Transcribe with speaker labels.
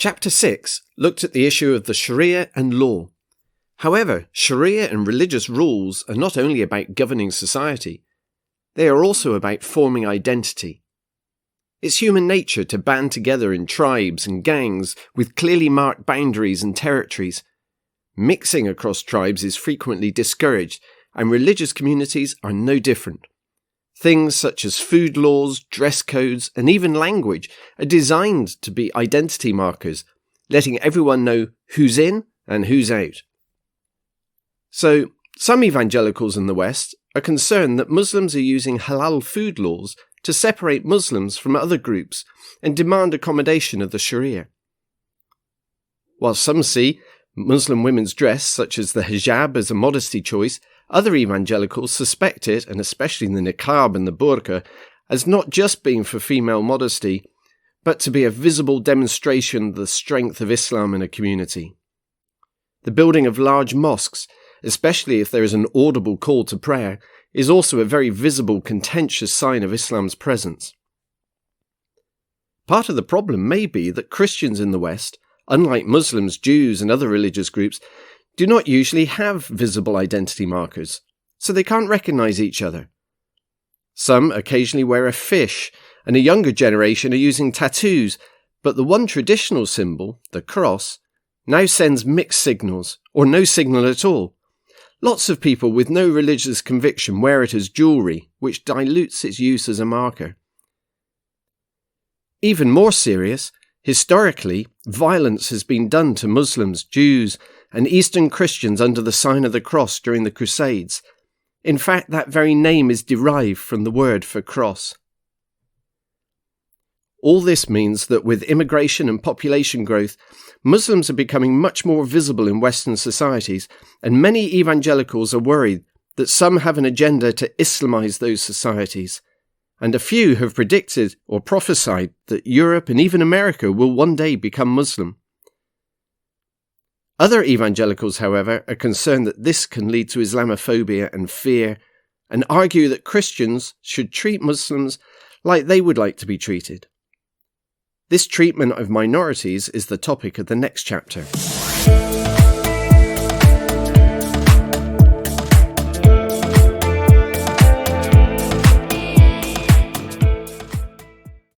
Speaker 1: Chapter 6 looked at the issue of the Sharia and law. However, Sharia and religious rules are not only about governing society, they are also about forming identity. It's human nature to band together in tribes and gangs with clearly marked boundaries and territories. Mixing across tribes is frequently discouraged, and religious communities are no different. Things such as food laws, dress codes, and even language are designed to be identity markers, letting everyone know who's in and who's out. So, some evangelicals in the West are concerned that Muslims are using halal food laws to separate Muslims from other groups and demand accommodation of the Sharia. While some see Muslim women's dress, such as the hijab, as a modesty choice, other evangelicals suspect it, and especially the niqab and the burqa, as not just being for female modesty, but to be a visible demonstration of the strength of Islam in a community. The building of large mosques, especially if there is an audible call to prayer, is also a very visible, contentious sign of Islam's presence. Part of the problem may be that Christians in the West, unlike Muslims, Jews, and other religious groups, do not usually have visible identity markers, so they can't recognize each other. Some occasionally wear a fish, and a younger generation are using tattoos, but the one traditional symbol, the cross, now sends mixed signals, or no signal at all. Lots of people with no religious conviction wear it as jewellery, which dilutes its use as a marker. Even more serious, historically, violence has been done to Muslims, Jews, and Eastern Christians under the sign of the cross during the Crusades. In fact, that very name is derived from the word for cross. All this means that with immigration and population growth, Muslims are becoming much more visible in Western societies, and many evangelicals are worried that some have an agenda to Islamize those societies, and a few have predicted or prophesied that Europe and even America will one day become Muslim. Other evangelicals, however, are concerned that this can lead to Islamophobia and fear, and argue that Christians should treat Muslims like they would like to be treated. This treatment of minorities is the topic of the next chapter.